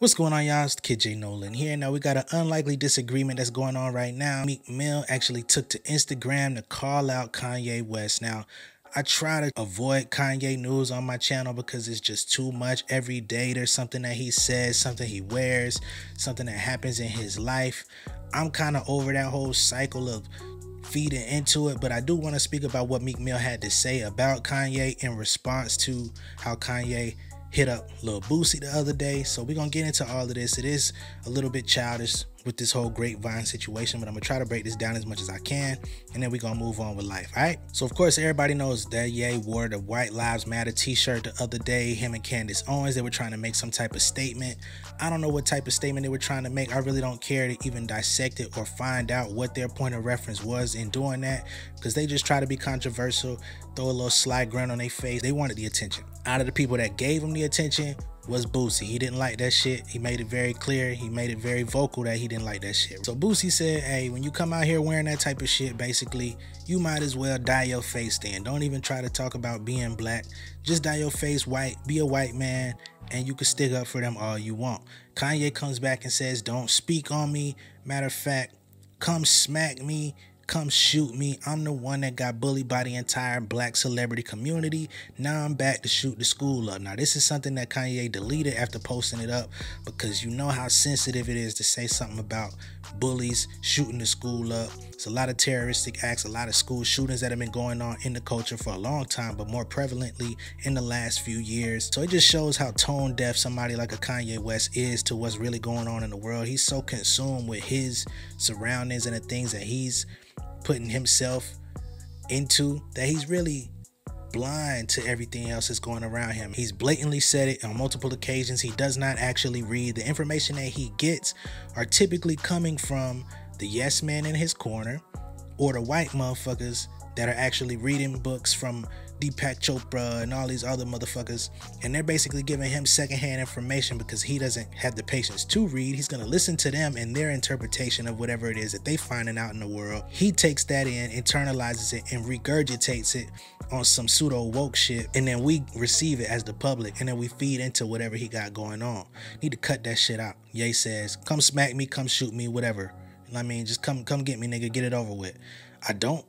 What's going on, y'all? It's the Kid J Nolan here. Now, we got an unlikely disagreement that's going on right now. Meek Mill actually took to Instagram to call out Kanye West. Now, I try to avoid Kanye news on my channel because it's just too much. Every day there's something that he says, something he wears, something that happens in his life. I'm kind of over that whole cycle of feeding into it, but I do want to speak about what Meek Mill had to say about Kanye in response to how Kanye hit up Lil Boosie the other day. So we're gonna get into all of this. It is a little bit childish with this whole grapevine situation, but I'm gonna try to break this down as much as I can, and then we're gonna move on with life. All right, so of course everybody knows that Ye wore the White Lives Matter t-shirt the other day. Him and Candace Owens, they were trying to make some type of statement. I don't know what type of statement they were trying to make. I really don't care to even dissect it or find out what their point of reference was in doing that, because they just try to be controversial, throw a little sly grin on their face. They wanted the attention. Out of the people that gave him the attention was Boosie. He didn't like that shit. He made it very clear. He made it very vocal that he didn't like that shit. So Boosie said, hey, when you come out here wearing that type of shit, basically, you might as well dye your face then. Don't even try to talk about being black. Just dye your face white. Be a white man, and you can stick up for them all you want. Kanye comes back and says, don't speak on me. Matter of fact, come smack me. Come shoot me. I'm the one that got bullied by the entire black celebrity community. Now I'm back to shoot the school up. Now, this is something that Kanye deleted after posting it up, because you know how sensitive it is to say something about bullies shooting the school up. It's a lot of terroristic acts, a lot of school shootings that have been going on in the culture for a long time, but more prevalently in the last few years. So it just shows how tone deaf somebody like a Kanye West is to what's really going on in the world. He's so consumed with his surroundings and the things that he's putting himself into that he's really blind to everything else that's going around him. He's blatantly said it on multiple occasions. He does not actually read. The information that he gets are typically coming from the yes man in his corner or the white motherfuckers that are actually reading books from Deepak Chopra and all these other motherfuckers, and they're basically giving him secondhand information because he doesn't have the patience to read. He's going to listen to them and their interpretation of whatever it is that they finding out in the world. He takes that in, internalizes it, and regurgitates it on some pseudo woke shit, and then we receive it as the public, and then we feed into whatever he got going on. Need to cut that shit out. Ye says, come smack me, come shoot me, whatever. I mean, just come get me, nigga, get it over with. I don't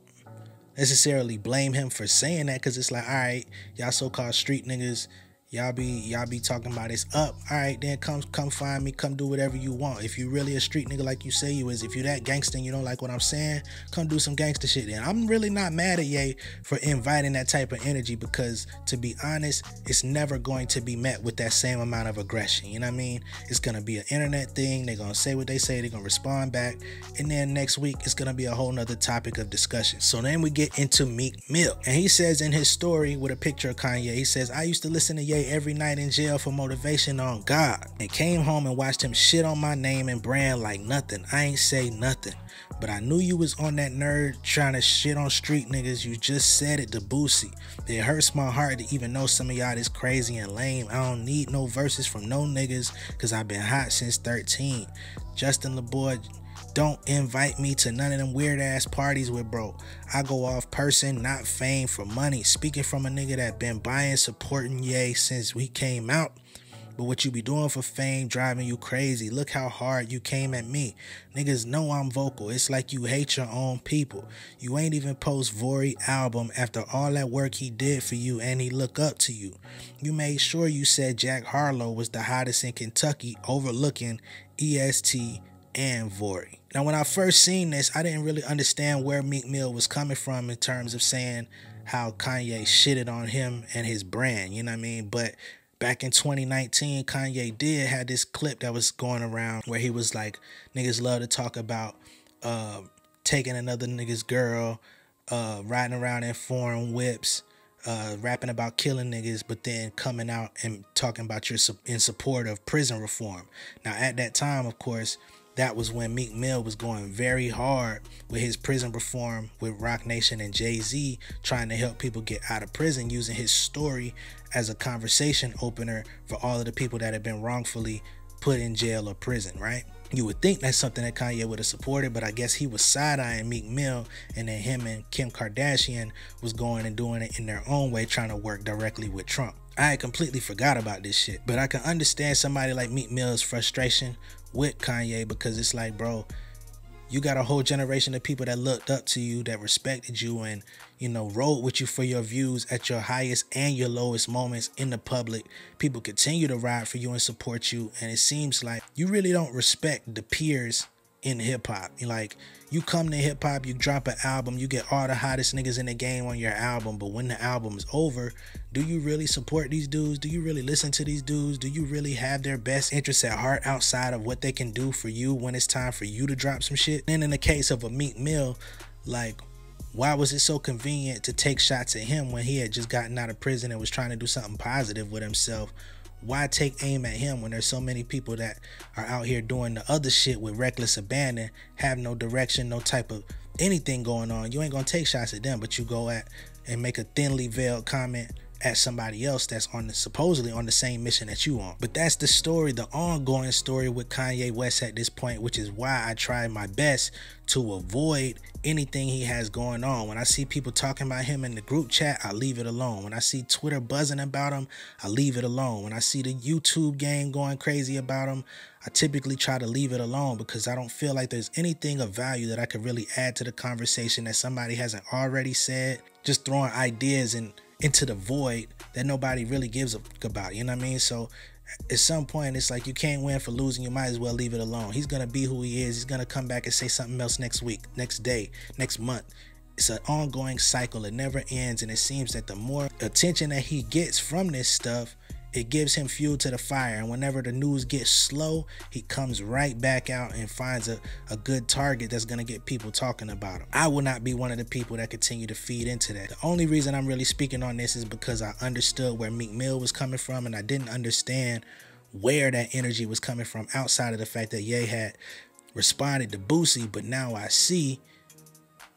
necessarily blame him for saying that, because it's like, all right, y'all so-called street niggas, y'all be talking about it's up. All right, then come find me, come do whatever you want. If you really a street nigga like you say you is, if you that gangster and you don't like what I'm saying, come do some gangster shit then. I'm really not mad at Ye for inviting that type of energy, because to be honest, it's never going to be met with that same amount of aggression. You know what I mean? It's gonna be an internet thing. They're gonna say what they say, they're gonna respond back, and then next week it's gonna be a whole nother topic of discussion. So then we get into Meek Mill, and he says in his story with a picture of Kanye, he says, I used to listen to Ye every night in jail for motivation on God, and came home and watched him shit on my name and brand like nothing. I ain't say nothing, but I knew you was on that nerd trying to shit on street niggas. You just said it to Boosie. It hurts my heart to even know some of y'all this crazy and lame. I don't need no verses from no niggas, cause I've been hot since 13. Justin LeBoy, don't invite me to none of them weird ass parties with bro. I go off person, not fame, for money. Speaking from a nigga that been buying, supporting Ye since we came out. But what you be doing for fame driving you crazy. Look how hard you came at me. Niggas know I'm vocal. It's like you hate your own people. You ain't even post Vori album after all that work he did for you, and he look up to you. You made sure you said Jack Harlow was the hottest in Kentucky, overlooking EST and Vori. Now, when I first seen this, I didn't really understand where Meek Mill was coming from in terms of saying how Kanye shitted on him and his brand, you know what I mean? But back in 2019, Kanye did have this clip that was going around where he was like, niggas love to talk about taking another nigga's girl, riding around in foreign whips, rapping about killing niggas, but then coming out and talking about you're in support of prison reform. Now, at that time, of course, that was when Meek Mill was going very hard with his prison reform with Roc Nation and Jay-Z, trying to help people get out of prison, using his story as a conversation opener for all of the people that have been wrongfully put in jail or prison, right? You would think that's something that Kanye would have supported, but I guess he was side-eyeing Meek Mill, and then him and Kim Kardashian was going and doing it in their own way, trying to work directly with Trump. I had completely forgot about this shit. But I can understand somebody like Meek Mill's frustration with Kanye, because it's like, bro, you got a whole generation of people that looked up to you, that respected you, and, you know, rode with you for your views at your highest and your lowest moments in the public. People continue to ride for you and support you, and it seems like you really don't respect the peers in hip hop. Like, you come to hip hop, you drop an album, you get all the hottest niggas in the game on your album, but when the album is over, do you really support these dudes? Do you really listen to these dudes? Do you really have their best interests at heart outside of what they can do for you when it's time for you to drop some shit? And in the case of a Meek Mill, like, why was it so convenient to take shots at him when he had just gotten out of prison and was trying to do something positive with himself? Why take aim at him when there's so many people that are out here doing the other shit with reckless abandon, have no direction, no type of anything going on? You ain't gonna take shots at them, but you go at and make a thinly veiled comment at somebody else that's on the, supposedly on the same mission that you on. But that's the story, the ongoing story with Kanye West at this point, which is why I try my best to avoid anything he has going on. When I see people talking about him in the group chat, I leave it alone. When I see Twitter buzzing about him, I leave it alone. When I see the YouTube gang going crazy about him, I typically try to leave it alone, because I don't feel like there's anything of value that I could really add to the conversation that somebody hasn't already said. Just throwing ideas into the void that nobody really gives a fuck about, you know what I mean? So at some point, it's like, you can't win for losing. You might as well leave it alone. He's gonna be who he is. He's gonna come back and say something else next week, next day, next month. It's an ongoing cycle. It never ends. And it seems that the more attention that he gets from this stuff, it gives him fuel to the fire. And whenever the news gets slow, he comes right back out and finds a good target that's going to get people talking about him. I will not be one of the people that continue to feed into that. The only reason I'm really speaking on this is because I understood where Meek Mill was coming from, and I didn't understand where that energy was coming from outside of the fact that Ye had responded to Boosie. But now I see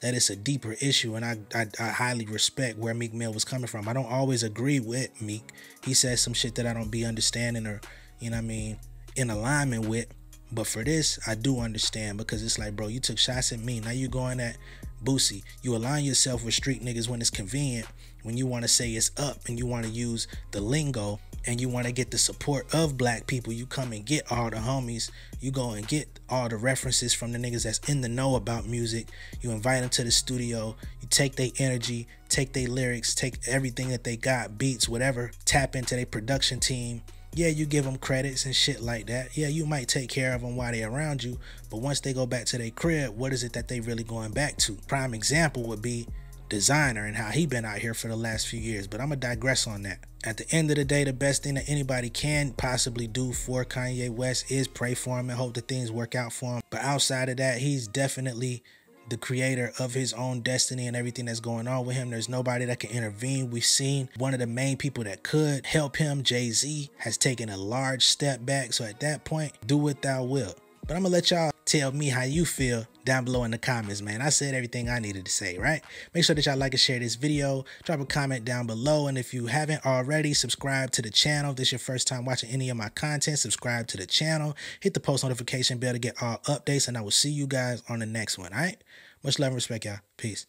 that it's a deeper issue, and I highly respect where Meek Mill was coming from. I don't always agree with Meek. He says some shit that I don't be understanding or, you know what I mean, in alignment with. But for this, I do understand, because it's like, bro, you took shots at me. Now you going at Boosie. You align yourself with street niggas when it's convenient, when you want to say it's up and you want to use the lingo and you want to get the support of black people. You come and get all the homies. You go and get all the references from the niggas that's in the know about music. You invite them to the studio. You take their energy, take their lyrics, take everything that they got, beats, whatever, tap into their production team. Yeah, you give them credits and shit like that. Yeah, you might take care of them while they're around you, but once they go back to their crib, what is it that they really going back to? Prime example would be Designer and how he been out here for the last few years, but I'm gonna digress on that. At the end of the day, the best thing that anybody can possibly do for Kanye West is pray for him and hope that things work out for him. But outside of that, he's definitely the creator of his own destiny and everything that's going on with him. There's nobody that can intervene. We've seen one of the main people that could help him, Jay-Z, has taken a large step back. So at that point, do what thou wilt. But I'm gonna let y'all tell me how you feel down below in the comments, man. I said everything I needed to say, right? Make sure that y'all like and share this video. Drop a comment down below. And if you haven't already, subscribe to the channel. If this is your first time watching any of my content, subscribe to the channel. Hit the post notification bell to get all updates. And I will see you guys on the next one, all right? Much love and respect, y'all. Peace.